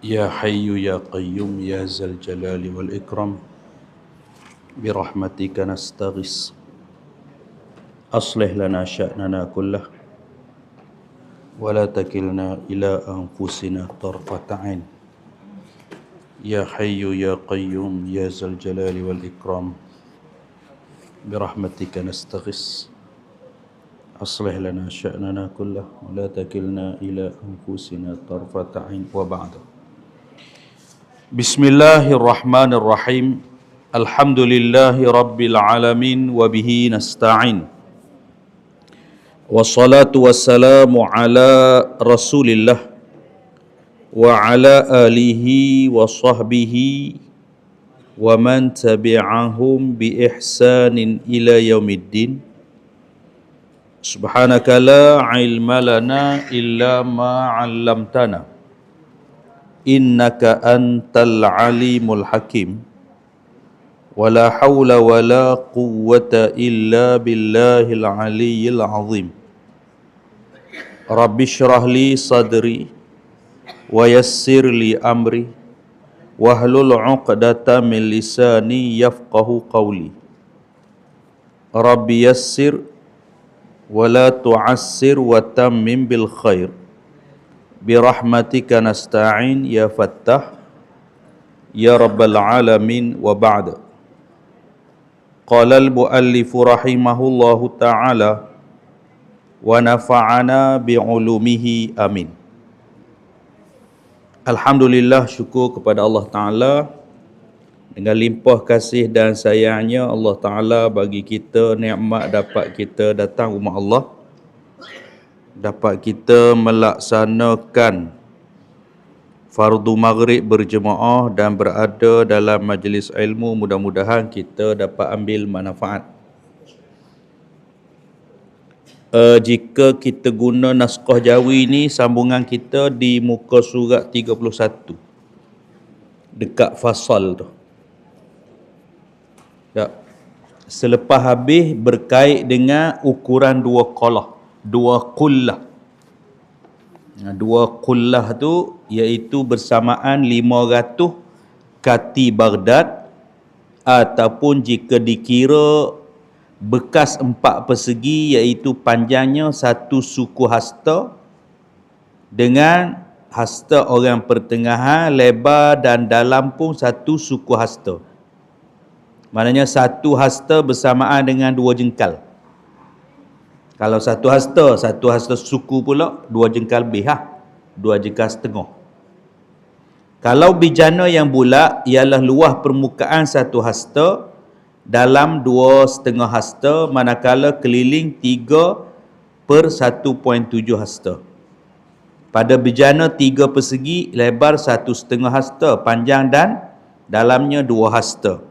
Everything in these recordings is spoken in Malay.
يا حي يا قيوم يا ذا الجلال والإكرام برحمتك نستغيث أصلح لنا شأننا كله ولا تكلنا إلى أنفسنا طرفة عين يا حي يا قيوم يا ذا الجلال والإكرام برحمتك نستغيث أصلح لنا شأننا كله ولا تكلنا إلى أنفسنا طرفة عين وبعد. Bismillahirrahmanirrahim. Alhamdulillahi rabbil alamin wa bihi nasta'in. Wassalatu wassalamu ala Rasulillah wa ala alihi wa sahbihi wa man tabi'ahum bi ihsanin ila yaumiddin. Subhanaka la ilma lana illa ma 'allamtana. Innaka antal alimul hakim. Wala hawla wala quwwata illa billahil aliyyil azim. Rabbi shrah li sadri wa yassir li amri wahlul 'uqdatam min lisani yafqahu qawli. Rabbi yassir wa la tu'assir wa tammim bil khair. Birahmatika nasta'in ya Fattah ya Rabbal alamin wa ba'd. Qala al-muallifu rahimahullahu ta'ala wa nafa'ana bi'ulumihi amin. Alhamdulillah, syukur kepada Allah Ta'ala. Dengan limpah kasih dan sayangnya Allah Ta'ala bagi kita nikmat dapat kita datang rumah Allah, dapat kita melaksanakan fardu maghrib berjemaah dan berada dalam majlis ilmu. Mudah-mudahan kita dapat ambil manfaat. Jika kita guna naskah Jawi ni, sambungan kita di muka surat 31 dekat fasal tu. Tak. Selepas habis berkait dengan ukuran dua qullah. Dua qullah tu iaitu bersamaan 500 kati Baghdad, ataupun jika dikira bekas 4 persegi iaitu panjangnya satu suku hasta dengan hasta orang pertengahan, lebar dan dalam pun satu suku hasta. Maknanya satu hasta bersamaan dengan 2 jengkal. Kalau satu hasta suku pula 2 jengkal lebih, 2 jengkal setengah. Kalau bijana yang bulat ialah luah permukaan satu hasta dalam 2,5 hasta, manakala keliling 3/1.7 hasta. Pada bijana 3 persegi, lebar 1,5 hasta, panjang dan dalamnya 2 hasta.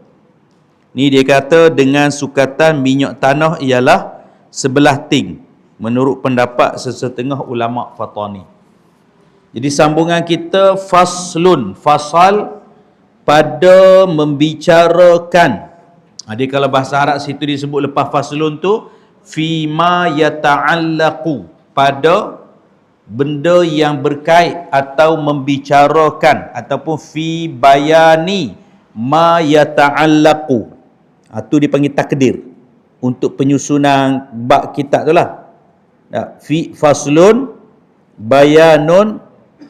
Ni dia kata dengan sukatan minyak tanah ialah 11 ting menurut pendapat sesetengah ulama Fatani. Jadi sambungan kita faslun, fasal pada membicarakan. Jadi kalau bahasa Arab situ disebut lepas faslun tu fima yata'allaqu, pada benda yang berkait atau membicarakan, ataupun fi bayani ma yata'allaqu. Itu dipanggil takdir untuk penyusunan bab kitab tu lah. Fi faslun bayanun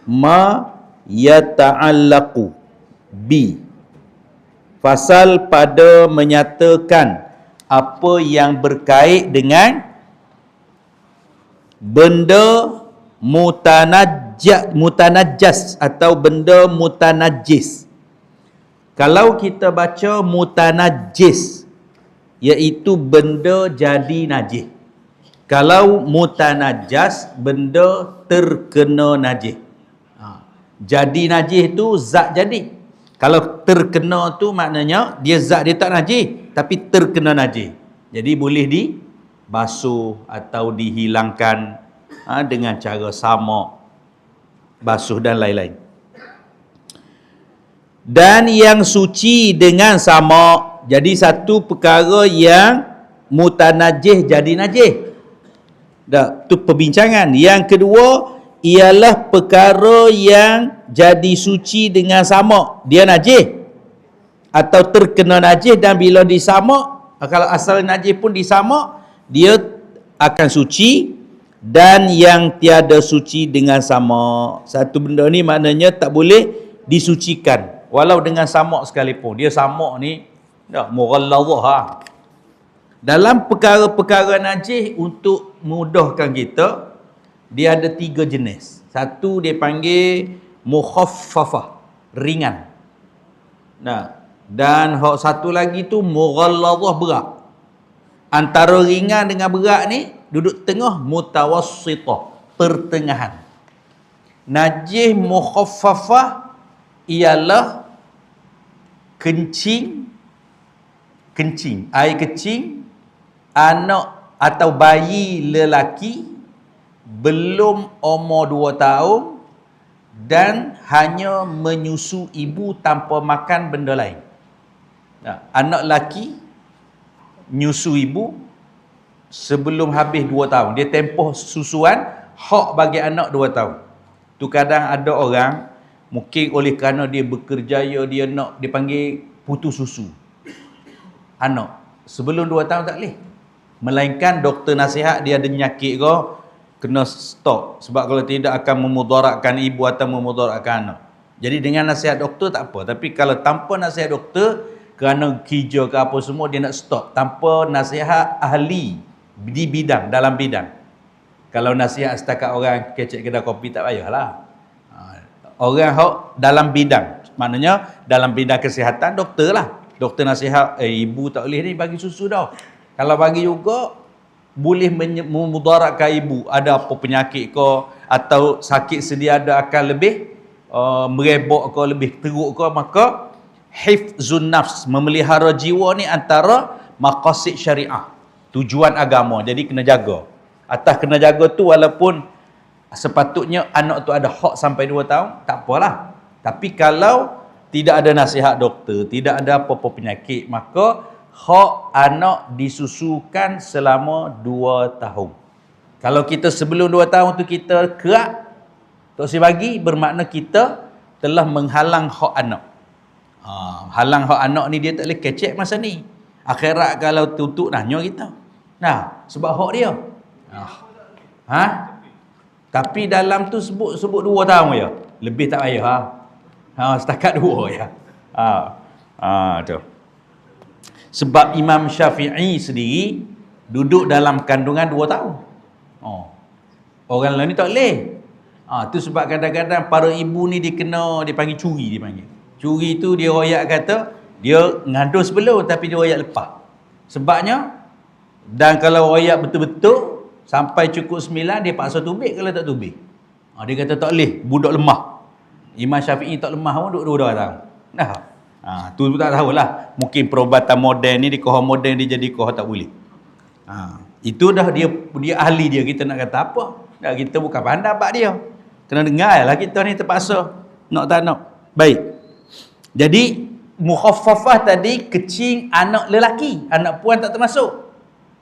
ma yata'allaqu bi. Fasal pada menyatakan apa yang berkait dengan benda mutanajjas atau benda mutanajjis. Kalau kita baca mutanajjis, iaitu benda jadi najis. Kalau mutanajjas, benda terkena najis. Jadi najis tu zat jadi. Kalau terkena tu maknanya dia zat dia tak najis, tapi terkena najis. Jadi boleh dibasuh atau dihilangkan dengan cara sama, basuh dan lain-lain. Dan yang suci dengan sama. Jadi satu perkara yang mutanajis jadi najis. Dah, tu perbincangan. Yang kedua, ialah perkara yang jadi suci dengan samak. Dia najis atau terkena najis, dan bila disamak, kalau asal najis pun disamak, dia akan suci. Dan yang tiada suci dengan samak, satu benda ni maknanya tak boleh disucikan walau dengan samak sekalipun. Dia samak ni mughalladhah ha. Dalam perkara-perkara najis, untuk mudahkan kita, dia ada 3 jenis. Satu dia panggil mukhaffafah, ringan. Dan satu lagi tu mughalladhah, berat. Antara ringan dengan berat ni duduk tengah, mutawassitah, pertengahan. Najis mukhaffafah ialah kencing, air kecing anak atau bayi lelaki belum umur 2 tahun dan hanya menyusu ibu tanpa makan benda lain. Anak lelaki nyusu ibu sebelum habis 2 tahun. Dia tempoh susuan hak bagi anak 2 tahun. Tu kadang ada orang, mungkin oleh kerana dia berkerjaya, dia panggil putus susu anak sebelum 2 tahun tak boleh. Melainkan doktor nasihat dia ada penyakit ke, kena stop. Sebab kalau tidak akan memudaratkan ibu atau memudaratkan anak. Jadi dengan nasihat doktor tak apa. Tapi kalau tanpa nasihat doktor, kerana kerja ke apa semua, dia nak stop. Tanpa nasihat ahli di bidang, dalam bidang. Kalau nasihat setakat orang kecek kedai kopi tak payahlah. Orang dalam bidang, maknanya dalam bidang kesihatan, doktor lah. Doktor nasihat, ibu tak boleh ni bagi susu dah. Kalau bagi juga, boleh memudaratkan ibu. Ada apa penyakit ke, atau sakit sedia ada akan lebih merebak ke, lebih teruk ke, maka hifzun nafs, memelihara jiwa ni antara maqasid syariah, tujuan agama. Jadi kena jaga. Atas kena jaga tu, walaupun sepatutnya anak tu ada hak sampai 2 tahun, tak apalah. Tapi kalau tidak ada nasihat doktor, tidak ada apa-apa penyakit, maka hak anak disusukan selama 2 tahun. Kalau kita sebelum 2 tahun tu kita kerak, tak usah bagi, bermakna kita telah menghalang hak anak. Halang hak anak ni, dia tak boleh kecek masa ni. Akhirat kalau tutup nanya kita. Sebab hak dia. Tapi dalam tu sebut 2 tahun je. Lebih tak payah. Setakat 2 je. Tu. Sebab Imam Syafi'i sendiri duduk dalam kandungan 2 tahun. Orang lain ni tak boleh. Tu sebab kadang-kadang para ibu ni dipanggil curi, Curi tu dia royak kata, dia ngandung sebelum tapi dia royak lepas. Sebabnya, dan kalau royak betul-betul, sampai cukup 9, dia paksa tubik kalau tak tubik. Dia kata tak boleh, budak lemah. Imam Syafi'i tak lemah pun duduk 2 tahun. Tu tak tahulah. Mungkin perubatan moden ni, di kohor moden dia jadi kohor tak boleh. Itu dah dia ahli dia. Kita nak kata apa? Kita bukan pandai bab dia. Kena dengar lah kita ni terpaksa. Nak tak nak. Baik. Jadi, mukhaffafah tadi kecing anak lelaki. Anak puan tak termasuk.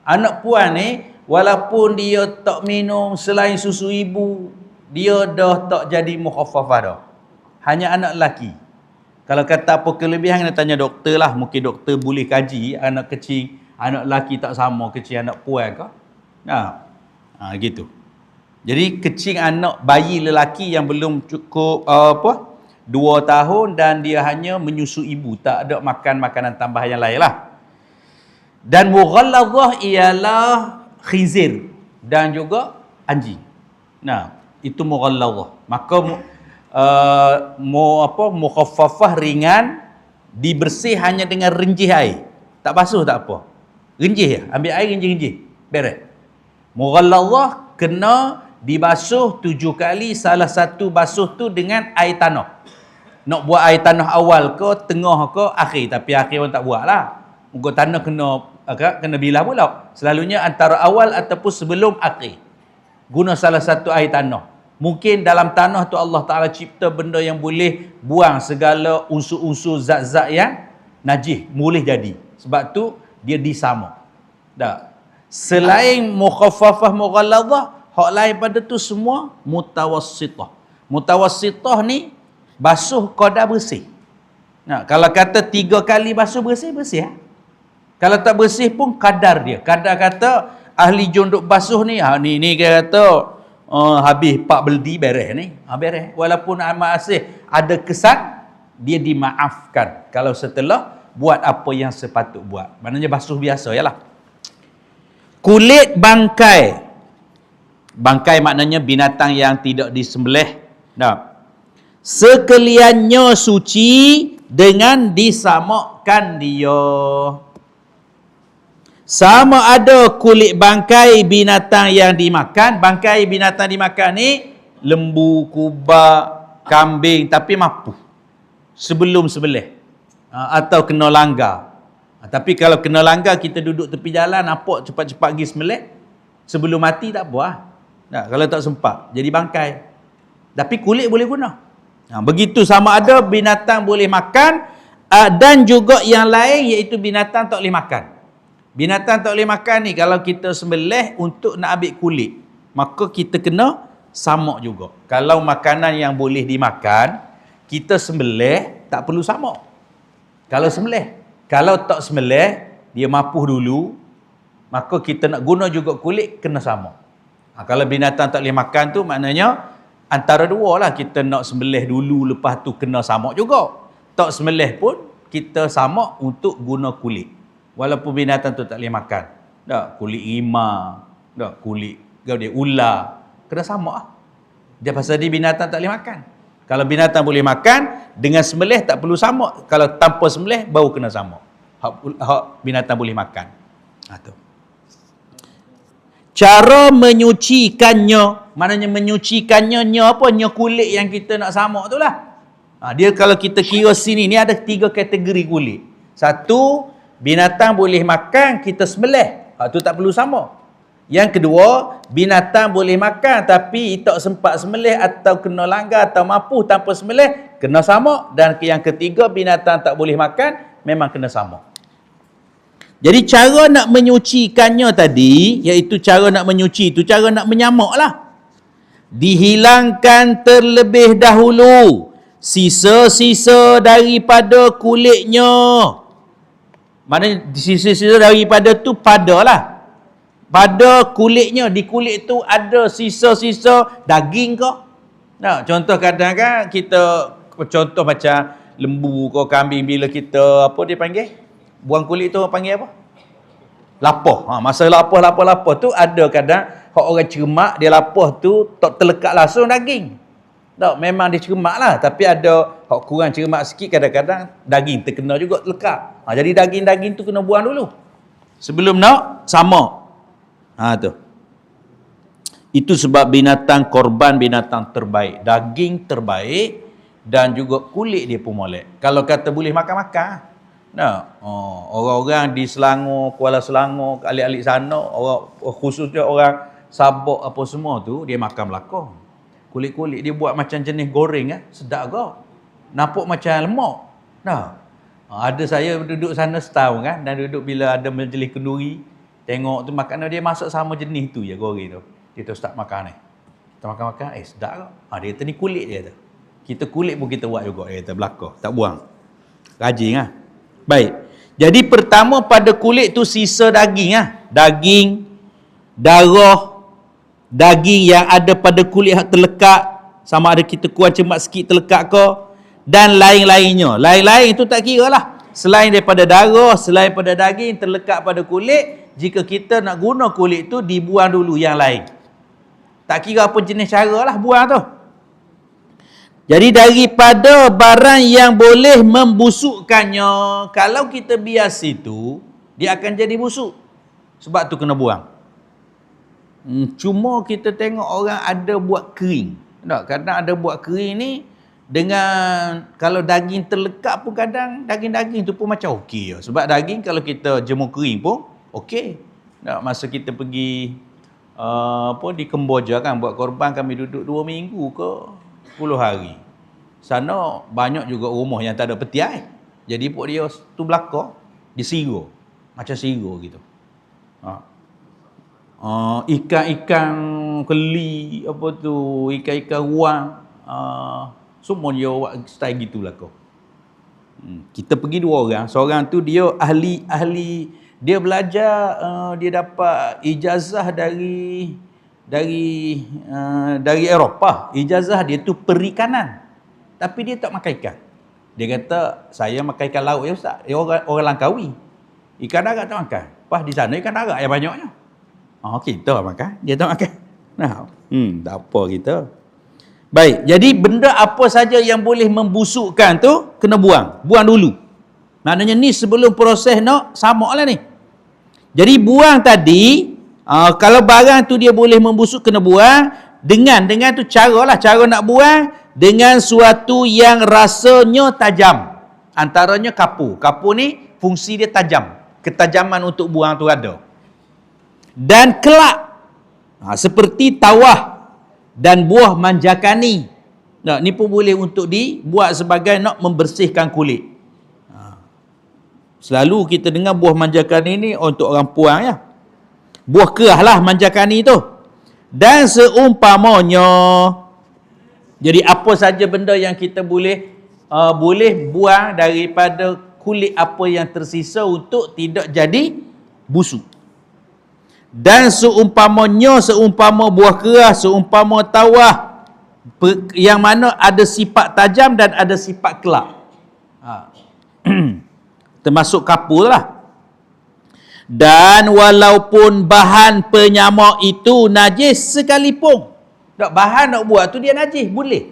Anak puan ni, walaupun dia tak minum selain susu ibu, dia dah tak jadi mukhaffafah dah. Hanya anak lelaki. Kalau kata apa kelebihan, kena tanya doktor lah. Mungkin doktor boleh kaji anak kecil, anak lelaki tak sama kecil anak puan ke. Gitu. Jadi kecil anak bayi lelaki yang belum cukup 2 tahun dan dia hanya menyusu ibu, tak ada makan makanan tambah yang lain lah. Dan mughalladhah ialah khizir dan juga anjing. Itu mughalladhah. Maka mukhaffafah ringan, dibersih hanya dengan rinjih air. Tak basuh tak apa. Rinjih je, ambil air rinjih-rinjih. Beres. Mughalladhah kena dibasuh 7 kali, salah satu basuh tu dengan air tanah. Nak buat air tanah awal ke, tengah ke, akhir. Tapi akhir pun tak buat lah. Muka tanah kena bilah pula. Selalunya antara awal ataupun sebelum akhir. Guna salah satu air tanah. Mungkin dalam tanah tu Allah Ta'ala cipta benda yang boleh buang segala unsur-unsur zat-zat yang najis. Boleh jadi. Sebab tu dia disama. Selain mukhaffafah mughalladhah, Hak lain pada tu semua mutawassithah. Mutawassithah ni basuh qadar bersih. Nah, kalau kata 3 kali basuh bersih, bersih. Kalau tak bersih pun kadar dia. Kadar kata ahli junduk basuh ni, ni kata habis 4 beldi beres ni. Beres. Walaupun amat asih ada kesan, dia dimaafkan kalau setelah buat apa yang sepatut buat. Maknanya basuh biasa yalah. Kulit bangkai. Bangkai maknanya binatang yang tidak disembelih. Nah, sekaliannya suci dengan disamakan dia. Sama ada kulit bangkai binatang yang dimakan. Bangkai binatang dimakan ni lembu, kubak, kambing, tapi mapuh sebelum sebelih atau kena langgar. Tapi kalau kena langgar, kita duduk tepi jalan, nampak cepat-cepat pergi sembelih, sebelum mati tak apa. Kalau tak sempat, jadi bangkai. Tapi kulit boleh guna. Begitu sama ada binatang boleh makan dan juga yang lain, iaitu binatang tak boleh makan. Binatang tak boleh makan ni, kalau kita sembelih untuk nak ambil kulit, maka kita kena samak juga. Kalau makanan yang boleh dimakan, kita sembelih tak perlu samak. Kalau sembelih. Kalau tak sembelih, dia mapuh dulu, maka kita nak guna juga kulit, kena samak. Kalau binatang tak boleh makan tu, maknanya antara dua lah, kita nak sembelih dulu, lepas tu kena samak juga. Tak sembelih pun, kita samak untuk guna kulit. Walaupun binatang tu tak boleh makan. Tak, kulit rimau, tak, kulit dia ular, kena samak lah. Dia pasal dia binatang tak boleh makan. Kalau binatang boleh makan, dengan sembelih tak perlu samak. Kalau tanpa sembelih, baru kena samak. Hak binatang boleh makan. Tu. Cara menyucikannya, maknanya menyucikannya, apa? Nya kulit yang kita nak samak tu lah. Dia kalau kita kira sini, ni ada 3 kategori kulit. Satu, binatang boleh makan, kita sembelih. Tu tak perlu samak. Yang kedua, binatang boleh makan tapi tak sempat sembelih atau kena langgar atau mapuh tanpa sembelih, kena samak. Dan yang ketiga, binatang tak boleh makan, memang kena samak. Jadi cara nak menyucikannya tadi, iaitu cara nak menyuci itu, cara nak menyamak lah. Dihilangkan terlebih dahulu sisa-sisa daripada kulitnya. Maknanya sisa-sisa daripada tu padalah. Pada kulitnya, di kulit tu ada sisa-sisa daging ke? Nah, contoh kadang kan kita, contoh macam lembu ke kambing, bila kita, apa dia panggil? Buang kulit tu panggil apa? Lapah. Masa lapah tu ada kadang, orang cermak, dia lapah tu tak terlekat langsung daging. Tak, memang dia cermak lah. Tapi ada hak kurang cermak sikit, kadang-kadang daging terkena juga terlekat. Jadi daging-daging tu kena buang dulu. Sebelum nak samak. Tu. Itu sebab binatang korban binatang terbaik. Daging terbaik dan juga kulit dia pun molek. Kalau kata boleh makan-makan. Orang-orang di Selangor, Kuala Selangor, alik-alik sana, orang khususnya orang Sabak apa semua tu, dia makan belakang. Kulit-kulit dia buat macam jenis goreng, sedap ke? Nampak macam lemak. Ada saya duduk sana setahun kan, dan duduk bila ada majlis kenduri, tengok tu makanan dia masak sama jenis tu je goreng tu. Dia tu start makan ni. Kita makan-makan, sedap ke? Dia kata ni kulit dia tu. Kita kulit pun kita buat juga, dia kata belakang, tak buang. Rajin lah. Baik. Jadi pertama pada kulit tu sisa daging Daging, darah, daging yang ada pada kulit yang terlekat, sama ada kita kurang cermat sikit terlekat ke, dan lain-lainnya. Lain-lain itu tak kira lah. Selain daripada darah, selain pada daging terlekat pada kulit, jika kita nak guna kulit tu, dibuang dulu yang lain. Tak kira apa jenis cara lah buang tu. Jadi daripada barang yang boleh membusukkannya, kalau kita bias itu, dia akan jadi busuk. Sebab tu kena buang. Cuma kita tengok orang ada buat kering. Kadang ada buat kering ni, dengan kalau daging terlekat pun kadang daging-daging tu pun macam okey. Sebab daging kalau kita jemur kering pun okey. Masa kita pergi di Kemboja kan, buat korban, kami duduk 2 minggu ke 10 hari. Sana banyak juga rumah yang tak ada petiai. Jadi pok dia tu belakang disiro. Macam siro gitu. ikan-ikan keli, apa tu, ikan-ikan ruang, semua dia buat style gitulah kau. Kita pergi 2 orang. Seorang tu dia ahli dia belajar, dia dapat ijazah dari Eropah. Ijazah dia tu perikanan. Tapi dia tak makan ikan. Dia kata, saya makan ikan laut ya Ustaz. Dia orang Langkawi. Ikan darat tak makan. Pas di sana ikan darat yang banyaknya. Kita makan, dia tak makan. Tak apa kita. Baik, jadi benda apa saja yang boleh membusukkan tu kena buang. Buang dulu. Maknanya ni sebelum proses nak samak lah ni. Jadi buang tadi, kalau barang tu dia boleh membusuk kena buang. Dengan tu cara nak buang dengan suatu yang rasanya tajam. Antaranya kapur. Kapur ni fungsi dia tajam. Ketajaman untuk buang tu ada. Dan kelak, seperti tawah dan buah manjakani. Ni pun boleh untuk dibuat sebagai nak membersihkan kulit. Selalu kita dengar buah manjakani ni untuk orang puang ya. Buah kerah lah manjakani tu. Dan seumpamanya. Jadi apa saja benda yang kita boleh buang daripada kulit apa yang tersisa untuk tidak jadi busuk. Dan seumpama buah kerah, seumpama tawah, yang mana ada sifat tajam dan ada sifat kelak. Termasuk kapur lah. Dan walaupun bahan penyamak itu najis sekalipun. Tak, bahan nak buat tu dia najis, boleh.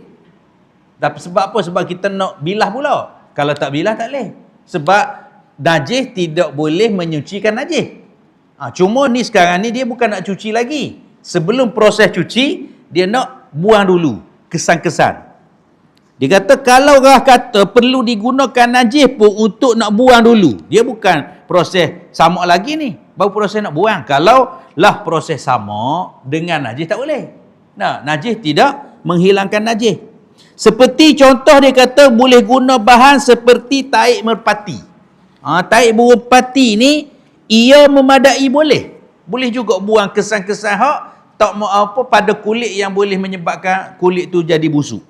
Tapi sebab apa? Sebab kita nak bilah pula. Kalau tak bilah tak boleh. Sebab najis tidak boleh menyucikan najis. Cuma ni sekarang ni dia bukan nak cuci lagi. Sebelum proses cuci, dia nak buang dulu kesan-kesan. Dia kata kalau orang kata perlu digunakan najis pun untuk nak buang dulu. Dia bukan proses samak lagi ni. Baru proses nak buang. Kalau lah proses samak dengan najis tak boleh. Najis tidak menghilangkan najis. Seperti contoh dia kata boleh guna bahan seperti taik merpati. Taik merpati ni ia memadai boleh. Boleh juga buang kesan-kesan hak tak mau apa pada kulit yang boleh menyebabkan kulit tu jadi busuk.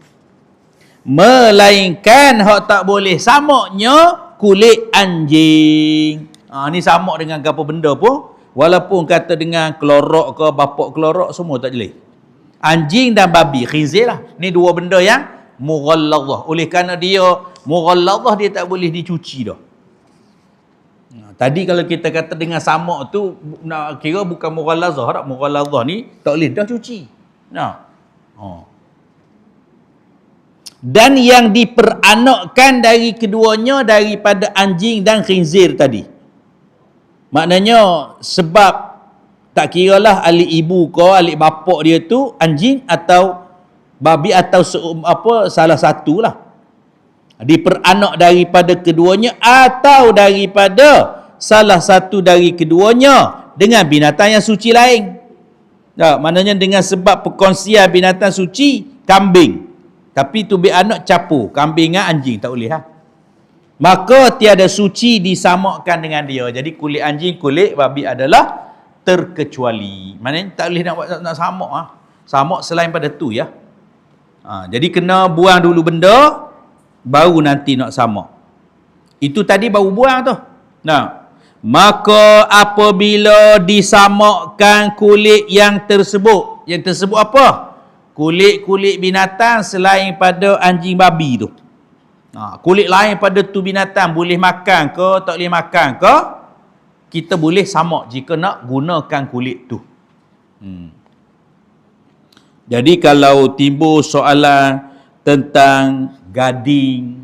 Melainkan hak tak boleh samaknya kulit anjing. Ni samak dengan apa benda pun, walaupun kata dengan klorok ke bapak klorok semua tak boleh. Anjing dan babi, khinzir lah. Ni 2 benda yang mughalladhah. Oleh kerana dia mughalladhah, dia tak boleh dicuci dah. Tadi kalau kita kata dengan samak tu nak kira bukan mughalladhah dah. Mughalladhah ni tak boleh dah cuci. Dan yang diperanakkan dari keduanya daripada anjing dan khinzir tadi. Maknanya sebab tak kiralah alik ibu ke alik bapak dia tu anjing atau babi atau salah satulah. Diperanak daripada keduanya atau daripada salah satu dari keduanya dengan binatang yang suci lain. Maknanya dengan sebab perkongsian binatang suci, kambing. Tapi tu anak campur, kambing dengan anjing tak boleh lah. Maka tiada suci disamakkan dengan dia. Jadi kulit anjing, kulit babi adalah terkecuali. Maknanya tak boleh nak samak lah. Samak selain pada tu ya. Jadi kena buang dulu benda, baru nanti nak samak. Itu tadi baru buang tu. Maka apabila disamakkan kulit yang tersebut apa? Kulit-kulit binatang selain pada anjing babi tu. Kulit lain pada tu binatang boleh makan ke tak boleh makan ke, kita boleh samak jika nak gunakan kulit tu. Jadi kalau timbul soalan tentang gading,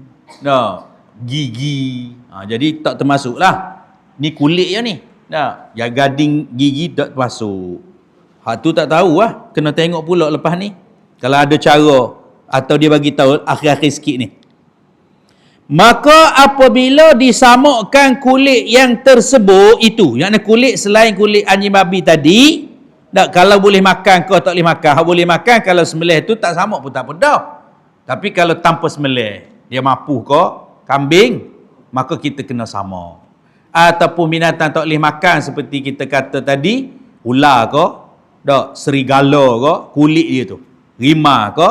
gigi, jadi tak termasuklah. Ni kulit je ni. Yang gading gigi tak termasuk. Hak tu tak tahu lah. Kena tengok pula lepas ni. Kalau ada cara atau dia bagi tahu akhir-akhir sikit ni. Maka apabila disamakkan kulit yang tersebut itu, yang kulit selain kulit anjing babi tadi, kalau boleh makan ke tak boleh makan. Hak boleh makan kalau sembelih tu tak samak pun tak apa dah. Tapi kalau tanpa sembelih, dia mampu ke kambing, maka kita kena samak. Ataupun binatang tak boleh makan seperti kita kata tadi, ular ke, dak serigala ke, kulit dia tu. Rimau ke,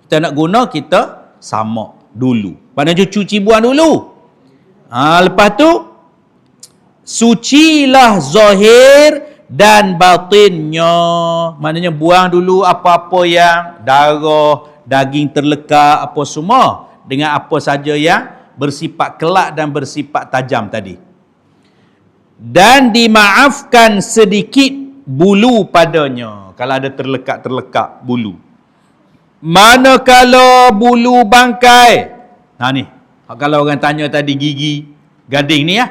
kita nak guna, kita samak dulu. Maknanya cuci buang dulu. Lepas tu, sucilah zahir dan batinnya. Maknanya buang dulu apa-apa yang darah, daging terlekat, apa semua. Dengan apa saja yang bersifat kelak dan bersifat tajam tadi. Dan dimaafkan sedikit bulu padanya. Kalau ada terlekat bulu. Manakala bulu bangkai. Ni. Kalau orang tanya tadi gigi gading ni ya.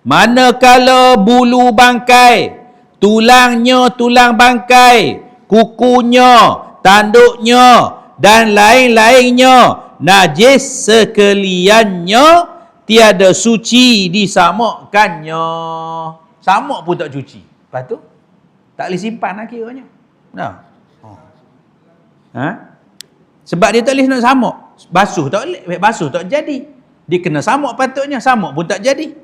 Manakala bulu bangkai, tulangnya tulang bangkai, kukunya, tanduknya dan lain-lainnya najis sekaliannya, tiada suci disamakkannya. Samak pun tak cuci. Lepas tu tak boleh simpan lah kiranya. Sebab dia tak boleh nak samak. Basuh tak boleh, basuh tak jadi. Dia kena samak patutnya, samak pun tak jadi.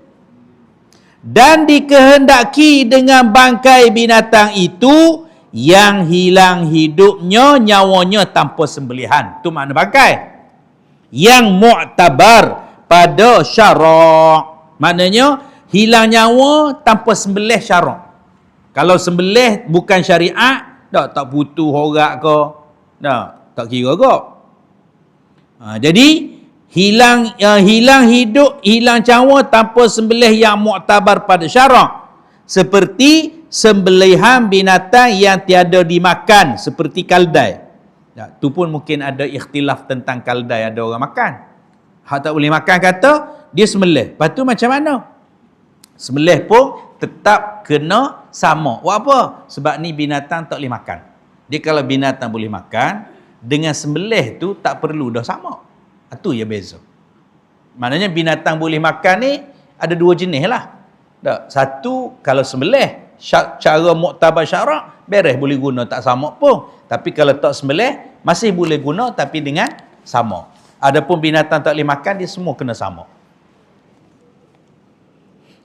Dan dikehendaki dengan bangkai binatang itu yang hilang hidupnya, nyawanya tanpa sembelihan. Itu makna bangkai. Yang mu'tabar pada syarak. Maknanya hilang nyawa tanpa sembelih syarak. Kalau sembelih bukan syariat, tak putus horak ke, tak kira ke. Jadi hilang hidup, hilang nyawa tanpa sembelih yang mu'tabar pada syarak. Seperti sembelihan binatang yang tiada dimakan, seperti kaldai. Tu pun mungkin ada ikhtilaf tentang kaldai, ada orang makan. Hak tak boleh makan kata, dia sembelih. Lepas tu macam mana? Sembelih pun tetap kena sama. Buat apa? Sebab ni binatang tak boleh makan. Dia kalau binatang boleh makan, dengan sembelih tu tak perlu dah sama. Itu ya beza. Maknanya binatang boleh makan ni ada dua jenis lah. Satu, kalau sembelih cara muktabar syarak, beres boleh guna, tak sama pun. Tapi kalau tak sembelih, masih boleh guna tapi dengan sama. Adapun binatang tak boleh makan, dia semua kena sama.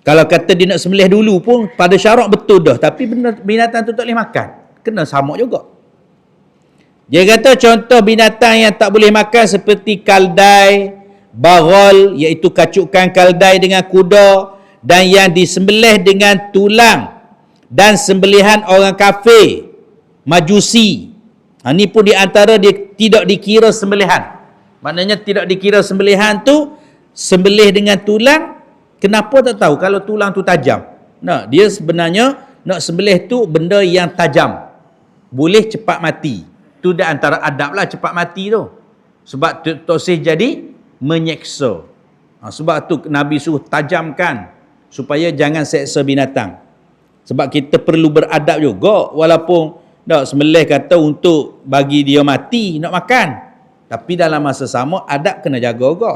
Kalau kata dia nak sembelih dulu pun, pada syarak betul dah. Tapi binatang tu tak boleh makan, kena sama juga. Dia kata contoh binatang yang tak boleh makan seperti kaldai, baghal, iaitu kacukan kaldai dengan kuda, dan yang disembelih dengan tulang, dan sembelihan orang kafir, majusi. Ini pun di antara dia tidak dikira sembelihan. Maknanya tidak dikira sembelihan tu, sembelih dengan tulang. Kenapa tak tahu? Kalau tulang tu tajam. Dia sebenarnya nak sembelih tu benda yang tajam. Boleh cepat mati. Tu di antara adab lah cepat mati tu. Sebab tosih jadi menyeksa. Sebab tu Nabi suruh tajamkan supaya jangan seksa binatang. Sebab kita perlu beradab juga, walaupun sembelih kata untuk bagi dia mati nak makan, tapi dalam masa sama adab kena jaga juga.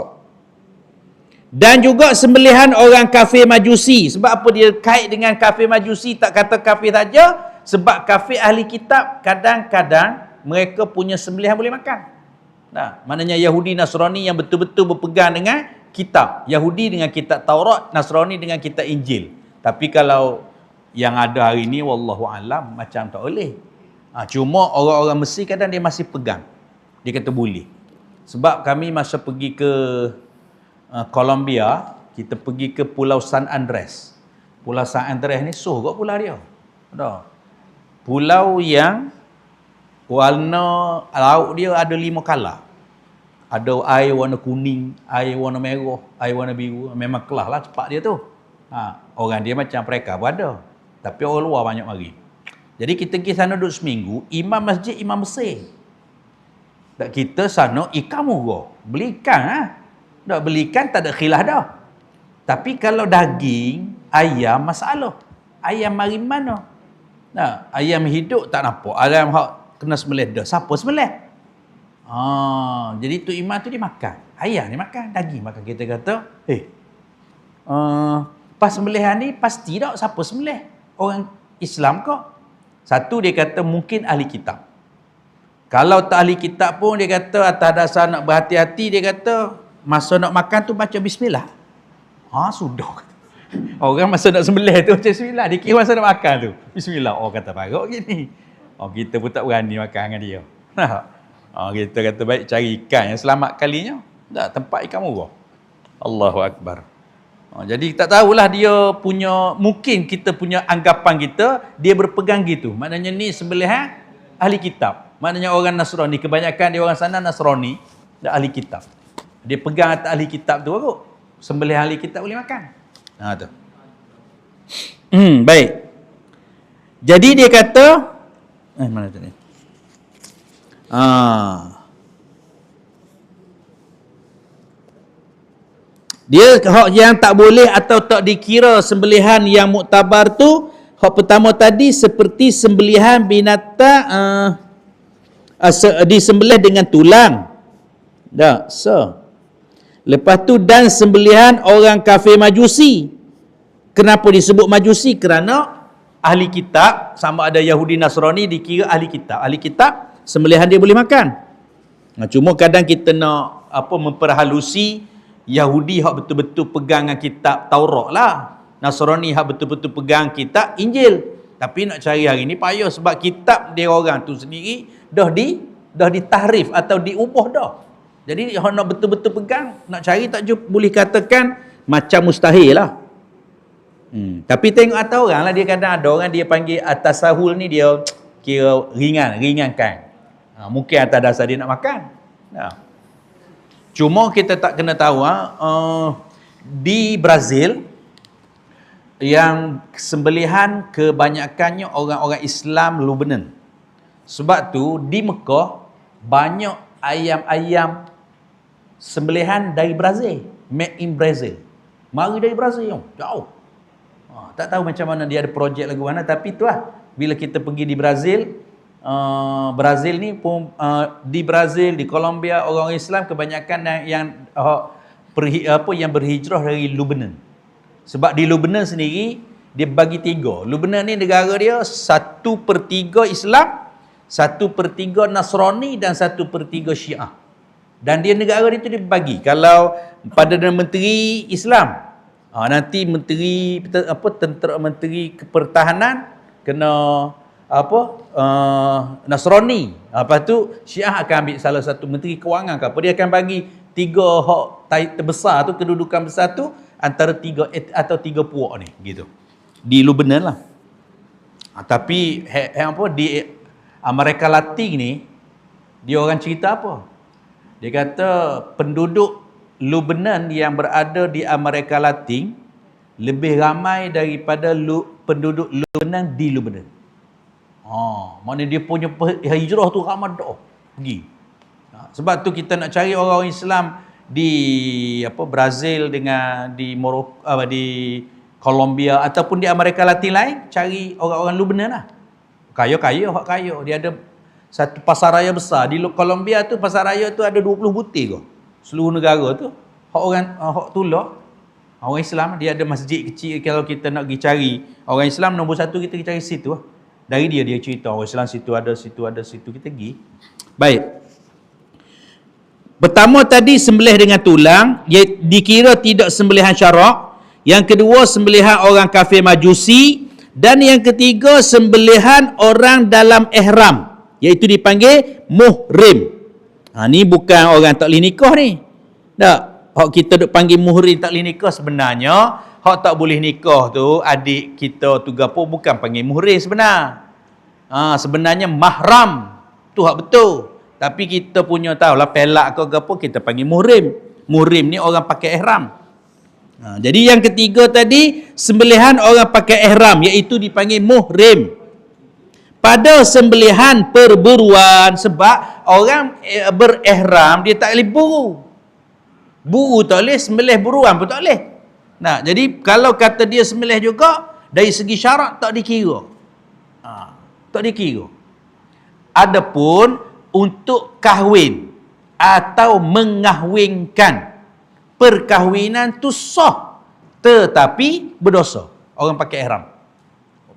Dan juga sembelihan orang kafir majusi. Sebab apa dia kait dengan kafir majusi, tak kata kafir saja? Sebab kafir ahli kitab kadang-kadang mereka punya sembelihan boleh makan. Maknanya Yahudi Nasrani yang betul-betul berpegang dengan kitab. Yahudi dengan kitab Taurat, Nasrani dengan kitab Injil. Tapi kalau yang ada hari ni, wallahu alam, macam tak boleh. Cuma orang-orang Mesir kadang dia masih pegang. Dia kata boleh. Sebab kami masa pergi ke Colombia, kita pergi ke Pulau San Andres. Pulau San Andres ni kot pulau dia. Pulau yang warna laut dia ada 5 color. Ada air warna kuning, air warna merah, air warna biru. Memang kelas lah cepat dia tu. Orang dia macam mereka pun ada. Tapi orang luar banyak mari. Jadi kita pergi sana duduk seminggu, imam masjid, imam Mesir. Tak kita sana ikan murah. Beli ikan tak beli ikan tak ada khilaf dah. Tapi kalau daging, ayam masalah. Ayam mari mana? Ayam hidup tak nampak. Ayam hak kena sembelih dah. Siapa sembelih? Jadi tu imam tu dia makan. Ayam dia makan, daging makan. Kita kata, pas sembelihan ni pasti tak siapa sembelih? Orang Islam ke? Satu dia kata mungkin ahli kitab. Kalau tak ahli kitab pun dia kata atas dasar nak berhati-hati, dia kata masa nak makan tu baca bismillah. Sudah. Orang masa nak sembelih tu macam bismillah, dia kira masa nak makan tu. Bismillah, kata parok gini. Kita pun tak berani makan dengan dia. Kita kata baik cari ikan yang selamat kalinya. Tak, tempat ikan murah. Allahu Akbar. Jadi tak tahulah dia punya, mungkin kita punya anggapan kita, dia berpegang gitu. Maknanya ni sembelihan ahli kitab. Maknanya orang Nasrani, kebanyakan dia orang sana Nasrani, dah ahli kitab. Dia pegang atas ahli kitab tu baru. Sembelihan ahli kitab boleh makan. Tu. Baik. Jadi dia kata, mana tadi? Dia hak yang tak boleh atau tak dikira sembelihan yang muktabar tu, hak pertama tadi seperti sembelihan binatang disembelih dengan tulang. Tak, lepas tu dan sembelihan orang kafir Majusi. Kenapa disebut Majusi? Kerana ahli kitab, sama ada Yahudi Nasrani dikira ahli kitab. Ahli kitab sembelihan dia boleh makan. Cuma kadang kita nak memperhalusi Yahudi hak betul-betul pegang dengan kitab Taurat lah. Nasrani hak betul-betul pegang kitab Injil. Tapi nak cari hari ni payah sebab kitab dia orang tu sendiri dah ditahrif atau diubah dah. Jadi hak nak betul-betul pegang, nak cari tak boleh katakan macam mustahil lah. Tapi tengok atas orang lah, dia kadang ada orang dia panggil atas sahul ni dia kira ringankan. Mungkin atas dasar dia nak makan. Cuma kita tak kena tahu di Brazil yang sembelihan kebanyakannya orang-orang Islam Lebanon. Sebab tu di Mekah banyak ayam-ayam sembelihan dari Brazil, made in Brazil. Mari dari Brazil, jauh. Tak tahu macam mana dia ada projek lagu mana, tapi tu lah bila kita pergi di Brazil, Brazil ni pun di Brazil, di Colombia, orang Islam kebanyakan yang berhijrah dari Lebanon. Sebab di Lebanon sendiri dia bagi 3. Lebanon ni negara dia 1/3 Islam, 1/3 Nasrani dan 1/3 Syiah. Dan dia negara dia tu dia bagi. Kalau Perdana Menteri Islam, nanti menteri pertahanan kena Nasrani. Lepas tu Syiah akan ambil salah satu menteri kewangan ke apa, dia akan bagi 3 hak terbesar tu, kedudukan besar tu antara 3 atau 3 puak ni gitu. Di Lebanon lah. Tapi di Amerika Latin ni dia orang cerita apa? Dia kata penduduk Lebanon yang berada di Amerika Latin lebih ramai daripada penduduk Lebanon di Lebanon. Mana dia punya hijrah tu ramai dah pergi. Sebab tu kita nak cari orang Islam di Brazil dengan di Morocco, di Colombia ataupun di Amerika Latin lain, cari orang-orang Lebanon lah. Kaya-kaya, hak kaya. Dia ada satu pasar raya besar. Di Colombia tu pasar raya tu ada 20 butir kau. Seluruh negara tu. Hak tulah orang Islam, dia ada masjid kecil. Kalau kita nak pergi cari orang Islam nombor 1, kita pergi cari situ lah. Dari dia cerita orang Islam situ ada, situ kita pergi. Baik. Pertama tadi sembelih dengan tulang, ia dikira tidak sembelihan syarak. Yang kedua sembelihan orang kafir Majusi, dan yang ketiga sembelihan orang dalam ihram, iaitu dipanggil muhrim. Ni bukan orang tak boleh nikah ni. Tak. Hak kita duk panggil muhrim tak boleh nikah, sebenarnya hak tak boleh nikah tu adik kita tu gapo bukan panggil muhrim sebenar. Sebenarnya mahram tu hak betul. Tapi kita punya tahulah pelak ke gapo kita panggil muhrim. Muhrim ni orang pakai ihram. Jadi yang ketiga tadi sembelihan orang pakai ihram, iaitu dipanggil muhrim. Pada sembelihan perburuan, sebab orang berihram dia tak boleh buru. Buru tak boleh, sembelih buruan pun tak boleh. Jadi kalau kata dia sembelih juga, dari segi syarat tak dikira. Tak dikira. Adapun untuk kahwin atau mengahwinkan, perkahwinan tu sah tetapi berdosa orang pakai ihram.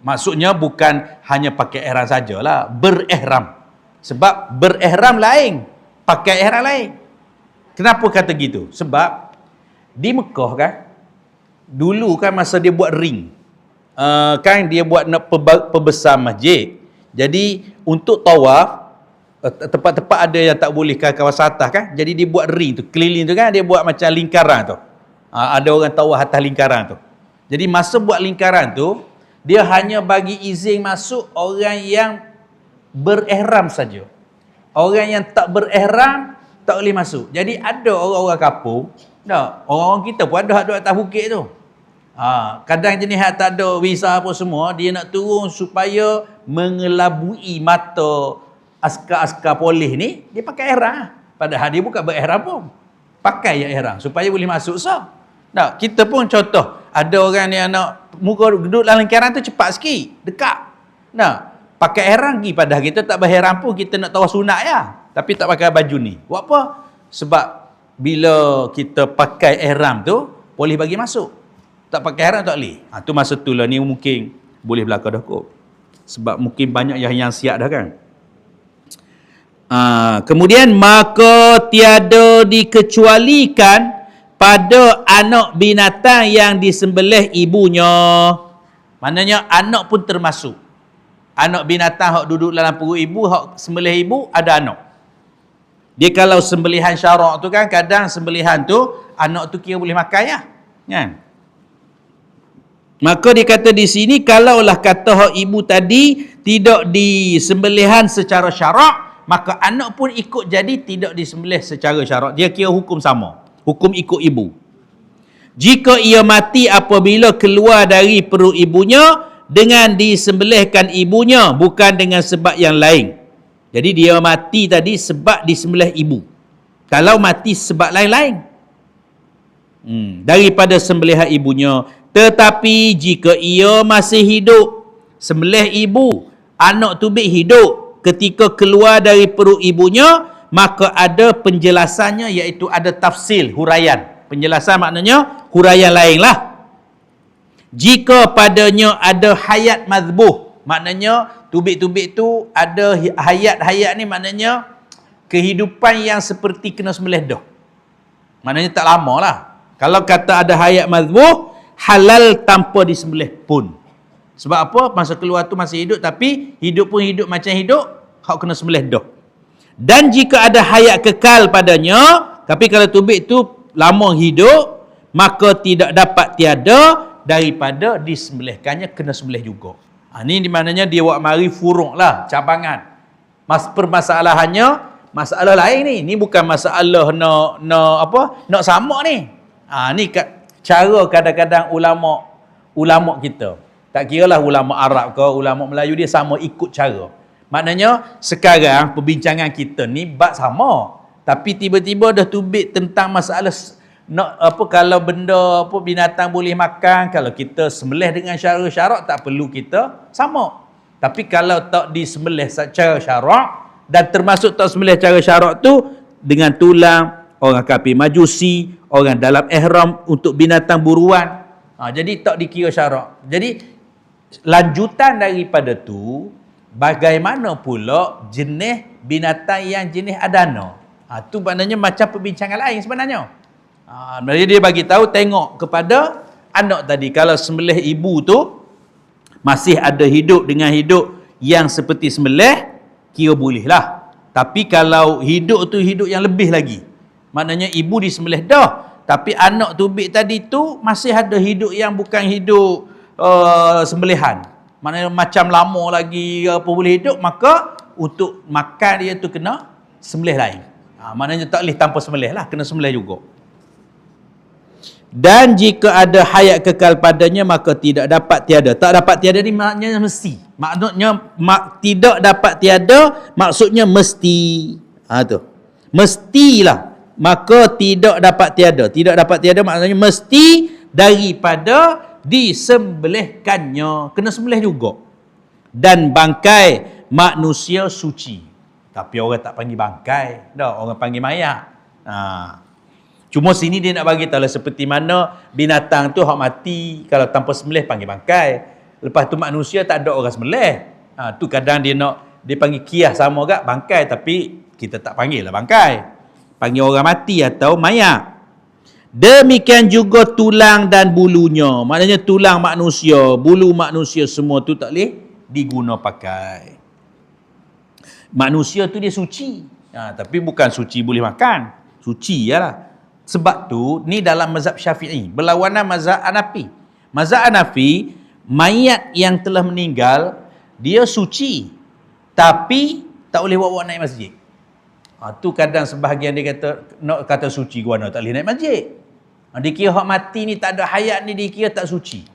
Maksudnya bukan hanya pakai ihram sajalah, berihram. Sebab berihram lain, pakai ihram lain. Kenapa kata gitu? Sebab di Mekah kan, Dulu kan masa dia buat ring, kan dia buat nak perbesar masjid. Jadi untuk tawaf, tempat-tempat ada yang tak boleh ke kawasan atas kan. Jadi dia buat ring tu, keliling tu kan, dia buat macam lingkaran tu. Ada orang tawaf atas lingkaran tu. Jadi masa buat lingkaran tu, dia hanya bagi izin masuk orang yang berihram saja. Orang yang tak berihram tak boleh masuk. Jadi ada orang-orang kampung, orang kita pun ada atas bukit tu. Kadang jenis tak ada visa apa semua, dia nak turun supaya mengelabui mata askar-askar polis ni, dia pakai ihram. Padahal dia bukan berihram pun. Pakai je ihram supaya boleh masuk sah. Nah, kita pun contoh, ada orang yang nak muka duduk dalam lingkaran tu cepat sikit, dekat. Nah, pakai ihram pergi, padahal kita tak berihram pun, kita nak tawaf sunat ya. Tapi tak pakai baju ni. Buat apa? Sebab bila kita pakai ihram tu, boleh bagi masuk. Tak pakai ihram tak boleh. Tu masa tu lah ni mungkin boleh berlaku dah kot. Sebab mungkin banyak yang siap dah kan. Kemudian maka tiada dikecualikan pada anak binatang yang disembelih ibunya. Maknanya anak pun termasuk. Anak binatang hak duduk dalam perut ibu, hak sembelih ibu, ada anak. Dia kalau sembelihan syarak tu kan, kadang sembelihan tu anak tu kira boleh makan ya. Kan? Maka dia kata di sini, kalaulah kata hak ibu tadi tidak disembelihan secara syarak, maka anak pun ikut jadi tidak disembelih secara syarak. Dia kira hukum sama. Hukum ikut ibu. Jika ia mati apabila keluar dari perut ibunya dengan disembelihkan ibunya, bukan dengan sebab yang lain. Jadi dia mati tadi sebab disembelih ibu. Kalau mati sebab lain-lain, daripada sembelihan ibunya. Tetapi jika ia masih hidup, sembelih ibu, anak tubik hidup ketika keluar dari perut ibunya, maka ada penjelasannya, iaitu ada tafsil, huraian. Penjelasan maknanya huraian lain lah. Jika padanya ada hayat mazbuh, maknanya tubik-tubik tu ada hayat-hayat ni, maknanya kehidupan yang seperti kena sembelih dah. Maknanya tak lama lah. Kalau kata ada hayat mazbuh, halal tanpa disembelih pun. Sebab apa? Masa keluar tu masih hidup, tapi hidup pun hidup macam hidup, hak kena sembelih dah. Dan jika ada hayat kekal padanya, tapi kalau tubik tu lama hidup, maka tidak dapat tiada daripada disembelihkannya, kena sembelih juga. Ni di mananya dia buat mari furuk lah, cabangan. Permasalahannya masalah lain ni bukan masalah nak sama ni. Ni cara kadang-kadang ulama kita, tak kiralah ulama Arab ke ulama Melayu, dia sama ikut cara. Maknanya sekarang perbincangan kita ni bab sama, tapi tiba-tiba dah tubik tentang masalah kalau benda binatang boleh makan, kalau kita sembelih dengan cara syarak tak perlu kita sama. Tapi kalau tak disembelih secara syarak, dan termasuk tak sembelih cara syarak tu dengan tulang, orang kafir majusi, orang dalam ihram untuk binatang buruan, jadi tak dikira syarak. Jadi lanjutan daripada tu, bagaimana pula jenis binatang yang jenis adana. Tu maknanya macam perbincangan lain sebenarnya. Jadi dia bagi tahu, tengok kepada anak tadi. Kalau sembelih ibu tu masih ada hidup dengan hidup yang seperti sembelih, kira boleh lah. Tapi kalau hidup tu hidup yang lebih lagi, maknanya ibu disembelih dah, tapi anak tubik tadi tu masih ada hidup yang bukan hidup sembelihan, maknanya macam lama lagi apa boleh hidup, maka untuk makan dia tu kena sembelih lain. Maknanya tak boleh tanpa sembelih lah, kena sembelih juga. Dan jika ada hayat kekal padanya, maka tidak dapat tiada. Tak dapat tiada ni maknanya mesti. Maknanya tidak dapat tiada, maksudnya mesti. Tu. Mestilah. Maka tidak dapat tiada. Tidak dapat tiada maknanya mesti daripada disembelihkannya. Kena sembelih juga. Dan bangkai manusia suci. Tapi orang tak panggil bangkai. Orang panggil mayat. Cuma sini dia nak bagi tahu lah seperti mana binatang tu hak mati, kalau tanpa sembelih panggil bangkai. Lepas tu manusia tak ada orang sembelih. Tu kadang dia panggil kiyah sama gak bangkai, tapi kita tak panggil lah bangkai. Panggil orang mati atau mayat. Demikian juga tulang dan bulunya. Maknanya tulang manusia, bulu manusia semua tu tak boleh diguna pakai. Manusia tu dia suci. Tapi bukan suci boleh makan. Suci lah. Sebab tu ni dalam mazhab Syafi'i berlawanan mazhab Hanafi. Mazhab Hanafi, mayat yang telah meninggal dia suci, tapi tak boleh bawa naik masjid. Tu kadang sebahagian dia kata nak kata suci guna tak boleh naik masjid. Dikira hak mati ni tak ada hayat ni dikira tak suci.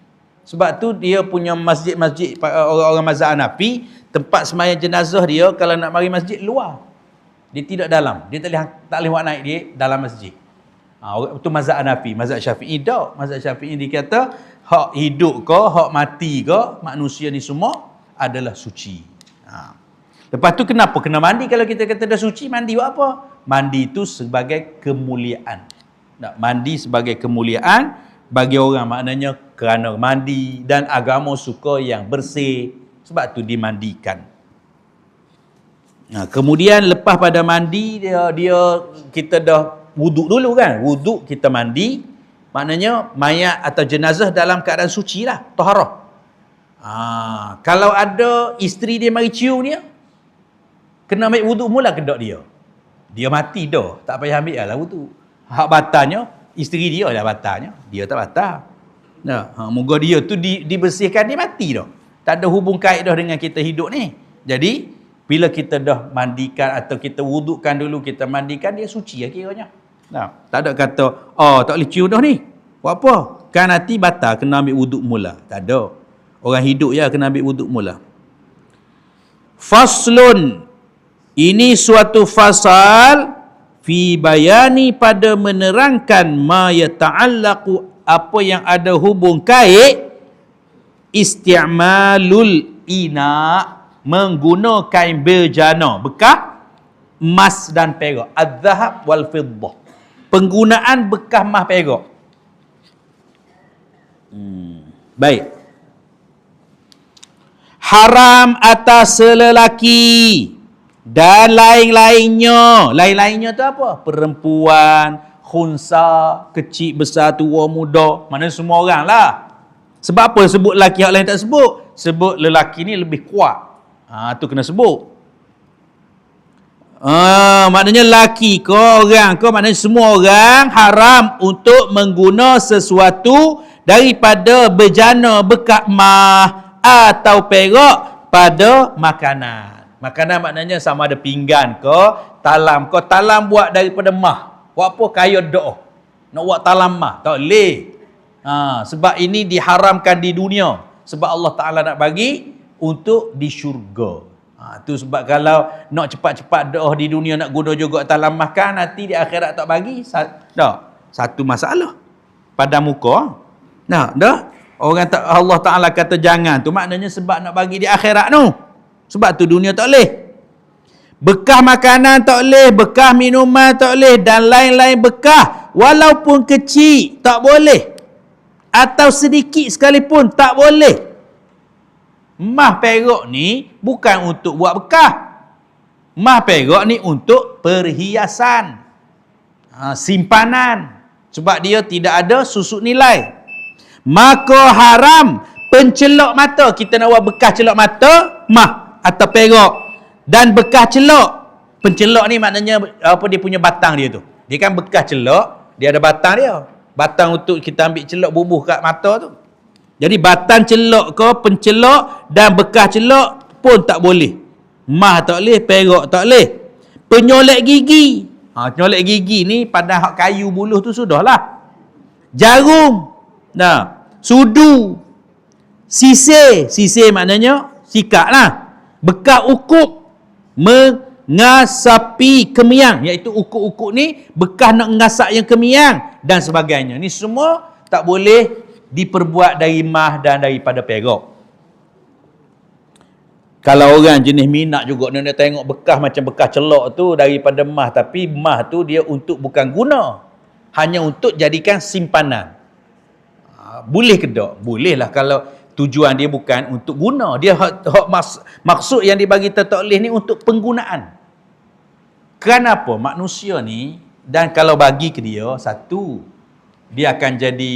Sebab tu dia punya masjid-masjid orang-orang mazhab Hanafi, tempat sembahyang jenazah dia kalau nak mari masjid luar. Dia tidak dalam. Dia tak boleh buat naik dia dalam masjid. Itu mazhab Hanafi. Mazhab Syafi'i tak. Mazhab Syafi'i dia kata hak hidup ke, hak mati ke, manusia ni semua adalah suci. Lepas tu kenapa kena mandi kalau kita kata dah suci? Mandi buat apa? Mandi tu sebagai kemuliaan. Mandi sebagai kemuliaan bagi orang, maknanya kerana mandi dan agama suka yang bersih, sebab tu dimandikan. Kemudian lepas pada mandi kita dah wuduk dulu kan, wuduk kita mandi, maknanya mayat atau jenazah dalam keadaan suci lah, taharah. Kalau ada isteri dia mari cium dia, kena ambil wuduk mula ke tak dia? Dia mati dah, tak payah ambil lah wuduk. Hak batalnya, isteri dia lah batalnya. Dia tak batal. Moga dia tu dibersihkan, dia mati dah. Tak ada hubung kait dah dengan kita hidup ni. Jadi, bila kita dah mandikan atau kita wudukkan dulu, kita mandikan, dia suci lah kiranya. Tak ada kata, tak boleh cium dah ni. Buat apa? Kan nanti batal, kena ambil wuduk mula. Tak ada. Orang hidup ya kena ambil wuduk mula. Faslun. Ini suatu fasal fi bayani pada menerangkan ma yata'allaqu apa yang ada hubung kait isti'malul ina menggunakan kain berjana bekas emas dan perak, az-zahab wal fiddah, penggunaan bekas emas perak. Baik. Haram atas lelaki dan lain-lainnya. Lain-lainnya tu apa? Perempuan, khunsa, kecil, besar, tua, muda. Mana semua orang lah. Sebab apa sebut lelaki, yang lain tak sebut? Sebut lelaki ni lebih kuat. Tu kena sebut. Maknanya lelaki ke orang ke, maknanya semua orang haram untuk mengguna sesuatu daripada bejana bekas emas atau perak pada makanan. Makanan maknanya sama ada pinggan ke, talam ke. Talam buat daripada mah. Buat apa? Kaya doa. Nak buat talam mah. Tak boleh. Sebab ini diharamkan di dunia. Sebab Allah Ta'ala nak bagi untuk di syurga. Tu sebab kalau nak cepat-cepat doa di dunia nak guna juga talam mah kan, nanti di akhirat tak bagi. Satu masalah. Pada muka. Dah. Allah Ta'ala kata jangan. Tu maknanya sebab nak bagi di akhirat tu. Sebab tu dunia tak boleh. Bekas makanan tak boleh, bekas minuman tak boleh, dan lain-lain bekas. Walaupun kecil, tak boleh. Atau sedikit sekalipun, tak boleh. Emas perak ni bukan untuk buat bekas. Emas perak ni untuk perhiasan. Simpanan. Sebab dia tidak ada susut nilai. Maka haram pencelok mata. Kita nak buat bekas celok mata, emas atau perak, dan bekas celok. Pencelok ni maknanya apa, dia punya batang dia tu. Dia kan bekas celok, dia ada batang dia. Batang untuk kita ambil celok bubuh kat mata tu. Jadi batang celok ke, pencelok dan bekas celok pun tak boleh. Emas tak boleh, perak tak boleh. Penyolek gigi. Penyolek gigi ni pada hak kayu buluh tu sudahlah. Jarum. Sudu. Sisir maknanya sikat lah. Bekas ukup mengasapi kemiang, iaitu ukuk-ukuk ni bekas nak mengasak yang kemiang dan sebagainya. Ni semua tak boleh diperbuat dari emas dan daripada perak. Kalau orang jenis minat juga dia tengok bekas macam bekas celok tu daripada emas, tapi emas tu dia untuk bukan guna, hanya untuk jadikan simpanan. Boleh ke tak? Boleh lah kalau tujuan dia bukan untuk guna. Dia maksud yang dibagi tertoleh ni untuk penggunaan. Kenapa? Manusia ni, dan kalau bagi ke dia, satu, dia akan jadi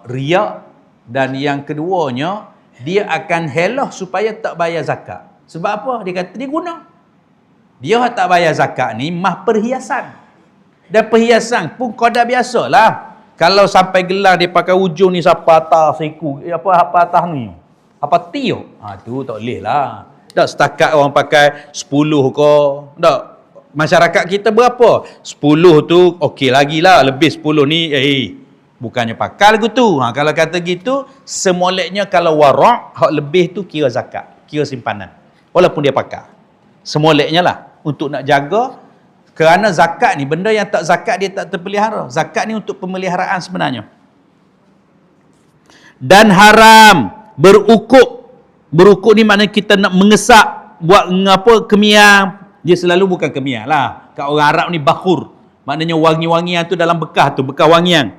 riak, dan yang keduanya dia akan helah supaya tak bayar zakat. Sebab apa? Dia kata dia guna. Dia tak bayar zakat ni mah perhiasan. Dan perhiasan pun qadar biasalah. Kalau sampai gelang dia pakai ujung ni siapa atas siku, apa atas ni. Apa tiup. Tu tak boleh lah. Tak setakat orang pakai 10 ke. Tak. Masyarakat kita berapa? 10 tu okey lagi lah. Lebih 10 ni bukannya pakai lagu tu. Kalau kata gitu, semoleknya kalau warak, hak lebih tu kira zakat, kira simpanan. Walaupun dia pakai. Semoleknya lah untuk nak jaga, kerana zakat ni benda yang tak zakat dia tak terpelihara. Zakat ni untuk pemeliharaan sebenarnya. Dan haram berukuk. Berukuk ni maknanya kita nak mengesak, buat kemiang. Dia selalu bukan kemiang lah. Kat orang Arab ni bakhur. Maknanya wangi-wangian tu dalam bekas tu, bekas wangian.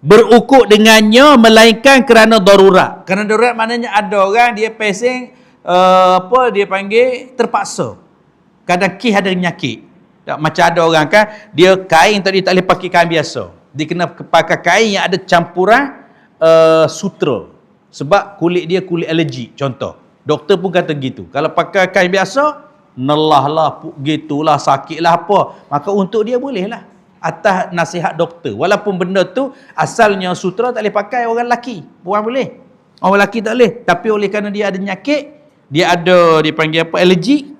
Berukuk dengannya melainkan kerana darurat. Kerana darurat maknanya ada orang dia pesing dia panggil terpaksa. Kadang kes ada penyakit. Tak, macam ada orang kan, dia kain tadi tak boleh pakai kain biasa. Dia kena pakai kain yang ada campuran sutra. Sebab kulit dia kulit alergi, contoh. Doktor pun kata gitu. Kalau pakai kain biasa, nelah lah, gitulah, sakit lah apa. Maka untuk dia boleh lah. Atas nasihat doktor. Walaupun benda tu asalnya sutra tak boleh pakai orang lelaki. Orang boleh. Orang lelaki tak boleh. Tapi oleh kerana dia ada penyakit, dia ada, dia panggil apa, alergi,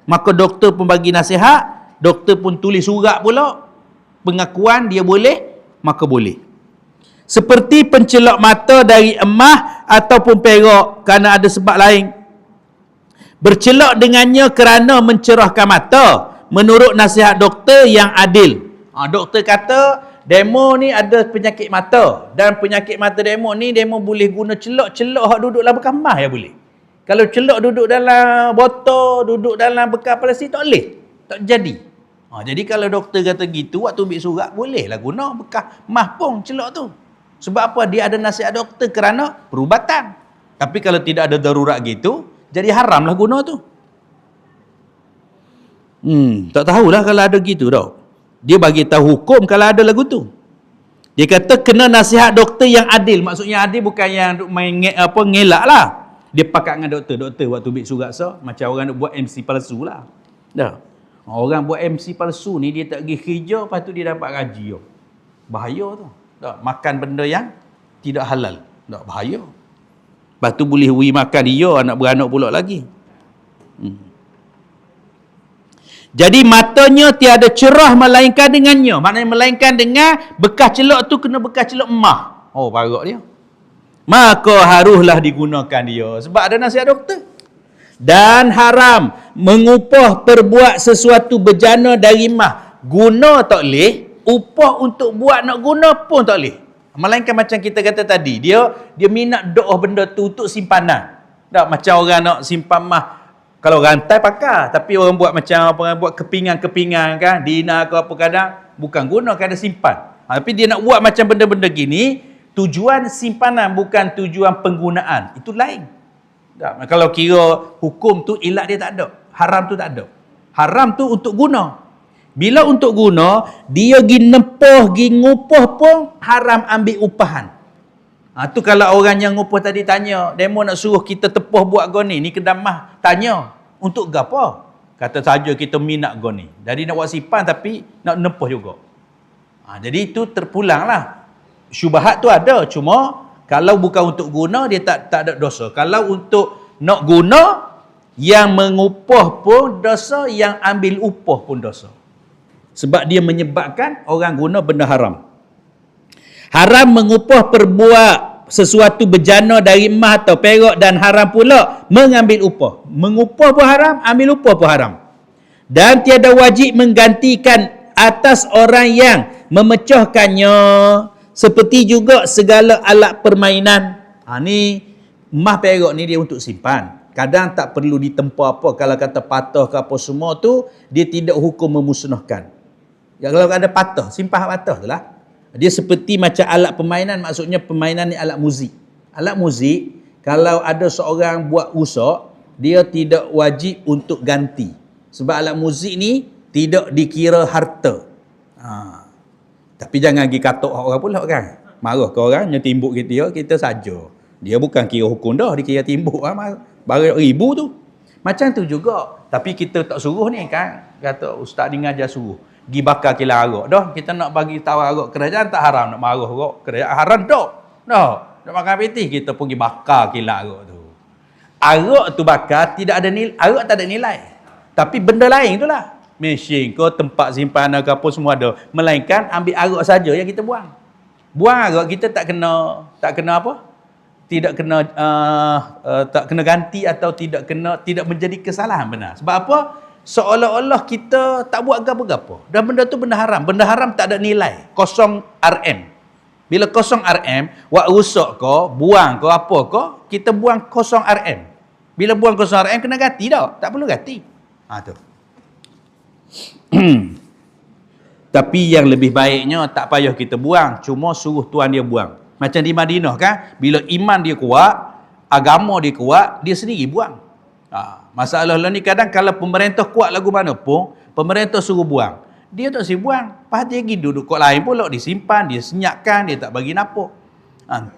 maka doktor pun bagi nasihat. Doktor pun tulis surat pula, pengakuan dia boleh, maka boleh. Seperti pencelok mata dari emas ataupun perak, kerana ada sebab lain. Bercelok dengannya kerana mencerahkan mata, menurut nasihat doktor yang adil. Doktor kata, demo ni ada penyakit mata, dan penyakit mata demo ni, demo boleh guna celok-celok hak duduk dalam bekas emas ya boleh. Kalau celok duduk dalam botol, duduk dalam bekas plastik, tak boleh. Tak jadi. Jadi kalau doktor kata gitu, waktu ambil surat, bolehlah guna bekas emas pun celok tu. Sebab apa? Dia ada nasihat doktor kerana perubatan. Tapi kalau tidak ada darurat gitu, jadi haramlah guna tu. Tak tahulah kalau ada gitu tau. Dia bagi tahu hukum kalau ada lagu tu. Dia kata kena nasihat doktor yang adil. Maksudnya adil bukan yang main ngelak lah. Dia pakat dengan doktor. Doktor waktu ambil surat macam orang nak buat MC palsu lah. Dah. Orang buat MC palsu ni dia tak pergi kerja, lepas tu dia dapat gaji. Bahaya tu. Tak, makan benda yang tidak halal. Tak, bahaya. Lepas tu boleh makan dia, anak beranak pula lagi. Jadi matanya tiada cerah melainkan dengannya. Maknanya melainkan dengan bekas celok tu kena bekas celok emas. Barak dia. Maka haruslah digunakan dia. Sebab ada nasihat doktor. Dan haram mengupah perbuat sesuatu bejana dari emas. Guna tak boleh, upah untuk buat nak guna pun tak boleh. Melainkan macam kita kata tadi, dia minat doa benda tu untuk simpanan. Tak macam orang nak simpan emas, kalau rantai pakai, tapi orang buat macam orang buat kepingan-kepingan kan, dina ke apa kadang bukan guna, kadang simpan. Tapi dia nak buat macam benda-benda gini, tujuan simpanan bukan tujuan penggunaan. Itu lain. Tak, kalau kira hukum tu ilat dia tak ada. Haram tu tak ada. Haram tu untuk guna. Bila untuk guna, dia pergi nempah, pergi ngupah pun haram ambil upahan. Tu kalau orang yang ngupah tadi tanya, demo nak suruh kita tepah buat goni, ni kedamah tanya, untuk apa? Kata saja kita minat goni. Jadi nak buat simpan tapi nak nempah juga. Jadi itu terpulang lah. Syubhat tu ada, cuma kalau bukan untuk guna, dia tak ada dosa. Kalau untuk nak guna, yang mengupah pun dosa, yang ambil upah pun dosa. Sebab dia menyebabkan orang guna benda haram. Haram mengupah perbuat sesuatu bejana dari emas atau perak, dan haram pula mengambil upah. Mengupah pun haram, ambil upah pun haram. Dan tiada wajib menggantikan atas orang yang memecahkannya. Seperti juga segala alat permainan. Ni emas perak ni dia untuk simpan. Kadang tak perlu ditempa apa. Kalau kata patah ke apa semua tu, dia tidak hukum memusnahkan. Kalau ada patah, simpan patah tu lah. Dia seperti macam alat permainan, maksudnya permainan ni alat muzik. Alat muzik, kalau ada seorang buat rusak, dia tidak wajib untuk ganti. Sebab alat muzik ni tidak dikira harta. Tapi jangan pergi katok orang pula kan. Marah ke orang, yang timbuk kita saja. Dia bukan kira hukum dah, dia kira timbuk barang ribu tu. Macam tu juga. Tapi kita tak suruh ni kan. Kata ustaz ni ngajar suruh. Pergi bakar kilang arak. Dah, kita nak bagi tahu arak kerajaan tak haram. Nak marah arak kerajaan haram tak. Dah, nak makan peti kita pergi bakar kilang arak tu. Arak tu bakar tidak ada nilai. Arak tak ada nilai. Tapi benda lain tu lah. Mesin ke, tempat simpanan ke apa semua ada. Melainkan ambil arak saja yang kita buang. Buang arak kita tak kena apa? Tidak kena tak kena ganti atau tidak menjadi kesalahan benar. Sebab apa? Seolah-olah kita tak buat gapo-gapo. Dan benda tu benda haram. Benda haram tak ada nilai. Kosong RM. Bila kosong RM, buat rusak ke, buang ke apa ke, kita buang kosong RM. Bila buang kosong RM kena ganti dah. Tak perlu ganti. Tu. Tapi yang lebih baiknya tak payah kita buang, cuma suruh tuan dia buang. Macam di Madinah kan, bila iman dia kuat, agama dia kuat, dia sendiri buang. Masalah ni kadang kalau pemerintah kuat lagu mana pun, pemerintah suruh buang, dia tak si buang. Lepas dia pergi duduk kot lain pula, disimpan, dia senyapkan, dia tak bagi napuk.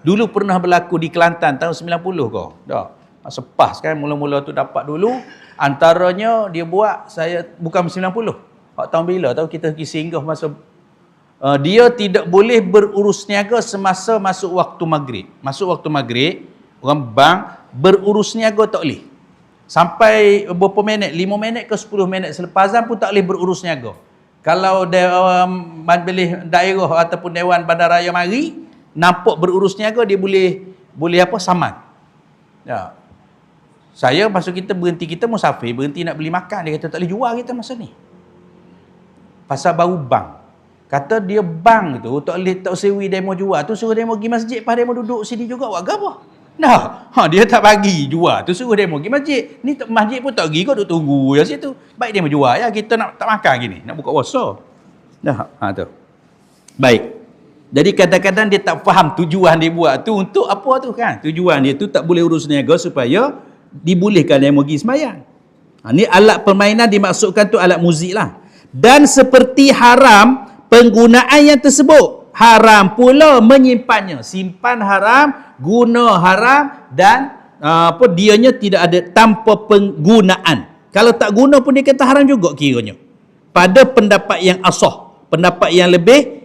Dulu pernah berlaku di Kelantan tahun 90 kau. Dah. Sepas kan mula-mula tu dapat dulu, antaranya dia buat saya bukan 90. Tahun bila tahu kita pergi singgah masa dia tidak boleh berurus niaga semasa masuk waktu maghrib. Masuk waktu maghrib, orang bank berurus niaga tak boleh. Sampai berapa minit, 5 minit ke 10 minit selepas azan pun tak boleh berurus niaga. Kalau majlis daerah ataupun Dewan Bandaraya mari, nampak berurus niaga, dia boleh apa saman. Ya. Saya masa kita berhenti, kita musafir, berhenti nak beli makan, dia kata tak boleh jual kita masa ni. Pasal baru bank. Kata dia bank tu tak boleh tak sewi demo jual. Tu suruh demo pergi masjid, pas demo duduk sini juga buat apa? Nah, dia tak bagi jual. Tu suruh demo pergi masjid. Ni masjid pun tak pergi, kau duduk tunggu ya situ. Baik demo jual ya, kita nak tak makan gini, nak buka puasa. Dah, tu. Baik. Jadi kadang-kadang dia tak faham tujuan dia buat tu untuk apa tu kan? Tujuan dia tu tak boleh urus niaga supaya dibolehkan demo pergi sembahyang. Ni alat permainan dimaksudkan tu alat muzik lah. Dan seperti haram penggunaan yang tersebut, haram pula menyimpannya. Simpan haram, guna haram dan dianya tidak ada tanpa penggunaan. Kalau tak guna pun dia kata haram juga kiranya. Pada pendapat yang asah, pendapat yang lebih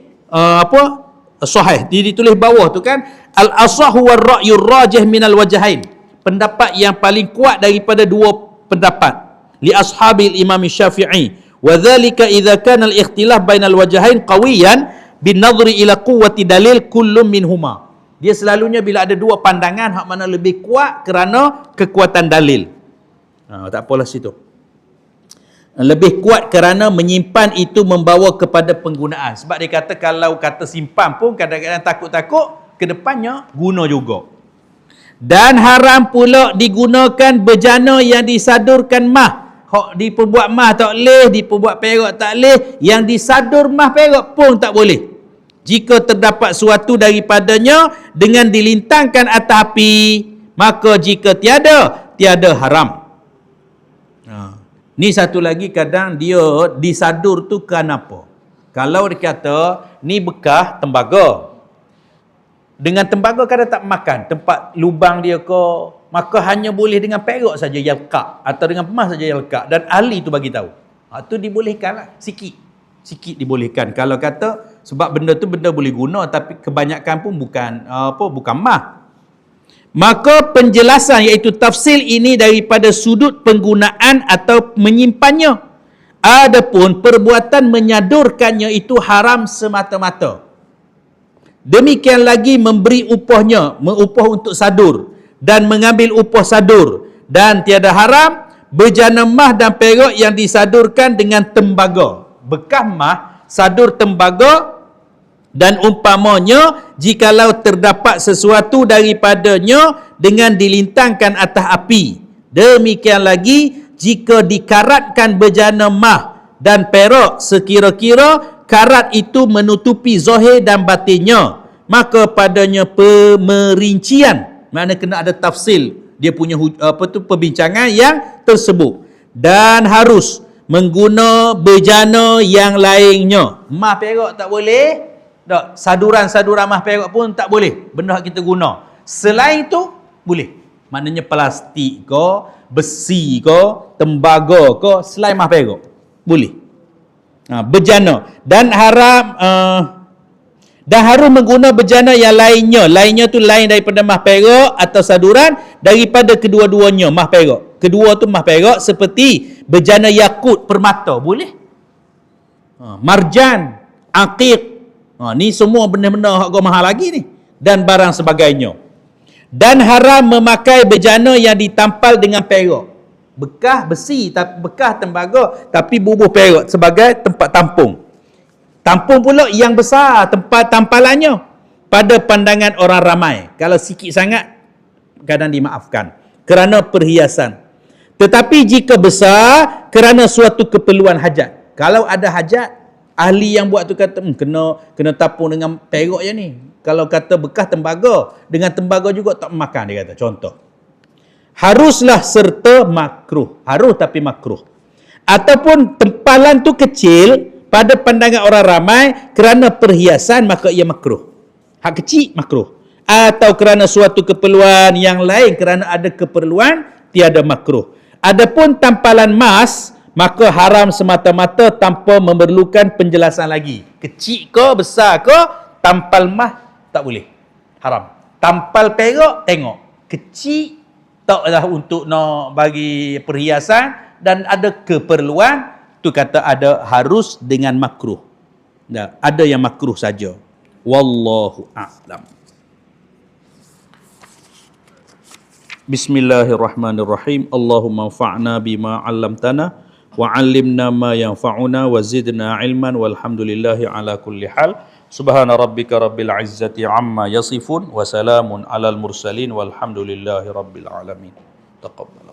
sahih. Ditulis bawah tu kan, al-asah huwa ar-ra'yu ar-rajih minal wajhain. Pendapat yang paling kuat daripada dua pendapat. Li ashabil Imam Syafi'i. Wa dzalika idza kana al-ikhtilaf bainal wajhain qawiyan bin nadhri ila quwwati dalil kullum minhuma. Dia selalunya bila ada dua pandangan hak mana lebih kuat kerana kekuatan dalil. Tak apalah situ. Lebih kuat kerana menyimpan itu membawa kepada penggunaan. Sebab dia kata kalau kata simpan pun kadang-kadang takut-takut ke depannya guna juga. Dan haram pula digunakan bejana yang disadurkan mah. Hak diperbuat mah tak boleh, diperbuat perak tak boleh, yang disadur mah perak pun tak boleh. Jika terdapat suatu daripadanya dengan dilintangkan atas api, maka jika tiada haram. Ni satu lagi kadang dia disadur tu kenapa? Kalau dia kata ni bekas tembaga. Dengan tembaga kadang tak makan, tempat lubang dia ke, maka hanya boleh dengan perak saja yang lekat atau dengan emas saja yang lekat, dan ahli tu bagi tahu. Tu dibolehkan lah, sikit dibolehkan. Kalau kata sebab benda tu benda boleh guna tapi kebanyakan pun bukan emas. Maka penjelasan iaitu tafsil ini daripada sudut penggunaan atau menyimpannya. Adapun perbuatan menyadurkannya itu haram semata-mata. Demikian lagi memberi upahnya, mengupah untuk sadur dan mengambil upah sadur, dan tiada haram bejana mah dan perak yang disadurkan dengan tembaga. Bekas mah, sadur tembaga, dan umpamanya jikalau terdapat sesuatu daripadanya dengan dilintangkan atas api. Demikian lagi jika dikaratkan bejana mah dan perak sekira-kira karat itu menutupi zahir dan batinnya, maka padanya pemerincian, makna kena ada tafsil dia punya perbincangan yang tersebut, dan harus mengguna bejana yang lainnya. Mah perak tak boleh, Tak, saduran-saduran mah perak pun tak boleh. Benda yang kita guna. Selain tu boleh. Maknanya plastik ke, besi ke, tembaga ke, selain mah perak. Boleh. Bejana. Dan harus mengguna bejana yang lainnya. Lainnya tu lain daripada mah perak atau saduran, daripada kedua-duanya mah perak. Kedua tu mah perak seperti bejana yakut permata. Boleh. Marjan, aqiq. Ni semua benda-benda harga mahal lagi ni. Dan barang sebagainya. Dan haram memakai bejana yang ditampal dengan perak. Bekas besi, bekas tembaga, tapi bubuh perak sebagai tempat tampung. Tampung pula yang besar tempat tampalannya pada pandangan orang ramai. Kalau sikit sangat, kadang dimaafkan. Kerana perhiasan. Tetapi jika besar, kerana suatu keperluan hajat. Kalau ada hajat, ahli yang buat tu kata, kena tapung dengan perak je ni. Kalau kata bekas tembaga, dengan tembaga juga tak makan, dia kata. Contoh. Haruslah serta makruh. Harus tapi makruh. Ataupun tempalan tu kecil, pada pandangan orang ramai, kerana perhiasan, maka ia makruh. Hak kecil, makruh. Atau kerana suatu keperluan yang lain, kerana ada keperluan, tiada makruh. Adapun tampalan emas, maka haram semata-mata tanpa memerlukan penjelasan lagi. Kecil ke, besar ke, tampal mah tak boleh. Haram. Tampal perak, tengok. Kecil, taklah untuk nak bagi perhiasan, dan ada keperluan, tu kata ada harus dengan makruh. Ada yang makruh saja. Wallahu a'lam. Bismillahirrahmanirrahim. Allahumma anfa'na bima 'allamtana wa 'allimna ma yanfa'una wa zidna 'ilman walhamdulillahi ala kulli hal. Subhana rabbika rabbil izzati amma yasifun wa salamun alal mursalin walhamdulillahi rabbil alamin. Taqabbal.